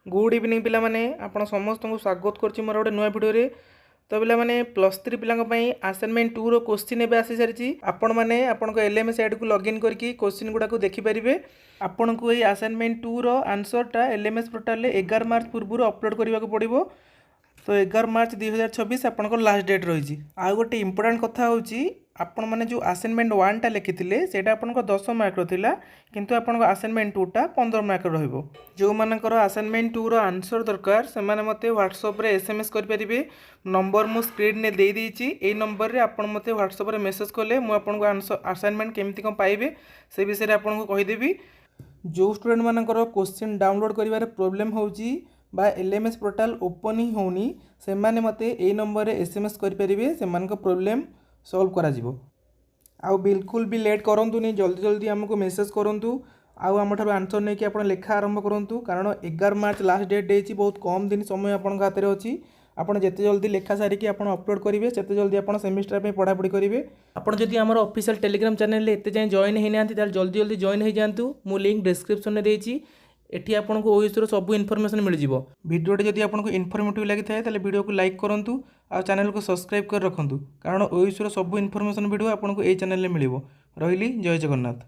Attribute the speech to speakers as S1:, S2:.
S1: Good evening पिला माने आपण समस्त को स्वागत करछि मोर गोटे नुआ वीडियो रे। तो पिला माने +3 पिलांग पई असाइनमेंट 2 रो क्वेश्चन एबे आसी सारिछि। आपण माने आपनको एलएमएस ऐड को लॉगिन करके क्वेश्चन गुडा को देखि परिबे। आपण को ए असाइनमेंट 2 रो आंसर टा एलएमएस पोर्टल ले 11 मार्च पूर्व अपलोड करबा को पड़िबो। तो 11 मार्च 2026 आपनकर लास्ट डेट रही। आउ गोटे इंपोर्टेंट कथा होची आपण माने जो असाइनमेंट 1 टा लिखिथिले सेटा आपनको 10 मार्क रो थिला, किंतु आपनको असाइनमेंट 2 टा 15 मार्क रहइबो। जो मानकर असाइनमेंट 2 रो आंसर दरकार से माने मते व्हाट्सएप रे एसएमएस कर परिबे। नंबर मु स्क्रीन ने दे देछि, ए नंबर रे आपण मते व्हाट्सएप रे मेसेज करले मु आपनको आंसर असाइनमेंट केमति कोन पाइबे से विषय रे आपनको कहि देबी। जो स्टूडेंट मानकर क्वेश्चन डाउनलोड करिवारे प्रॉब्लम होची बा एलएमएस पोर्टल ओपन ही होनी से माने मते ए नंबर रे एसएमएस कर परिबे, से मान को प्रॉब्लम सॉल्व करा जिवो। आउ बिल्कुल भी लेट करंतु नहीं, जल्दी जल्दी हमको मेसेज करंतु। आउ हम ठार आंसर नहीं कि आपण लेखा आरंभ करंतु, कारण 11 मार्च लास्ट डेट देछि, बहुत कम दिन समय आपण हाथ रे अछि। आपण जेते जल्दी लेखा सारी कि आपण अपलोड करिवे सेते जल्दी आपण सेमिस्टर पे पढ़ा पढ़ी करिवे। आपण जदि हमर ऑफिशियल टेलीग्राम चैनल ले एते जाय जॉइन हे नांती ताल जल्दी जल्दी जॉइन हे जानतु। मु लिंक डिस्क्रिप्शन में देछि। एठी आपको ओएसर सब इनफॉरमेशन मिल जिवो। वीडियोटी जदि आपको इनफॉर्मेटिव लगी थाए ताले वीडियो को लाइक करंतु आ चैनल को सब्सक्राइब कर रखंतु, कारण ओएसर सब इनफॉरमेशन वीडियो आपको ए चैनल ले मिलिवो। रहिली, जय जगन्नाथ।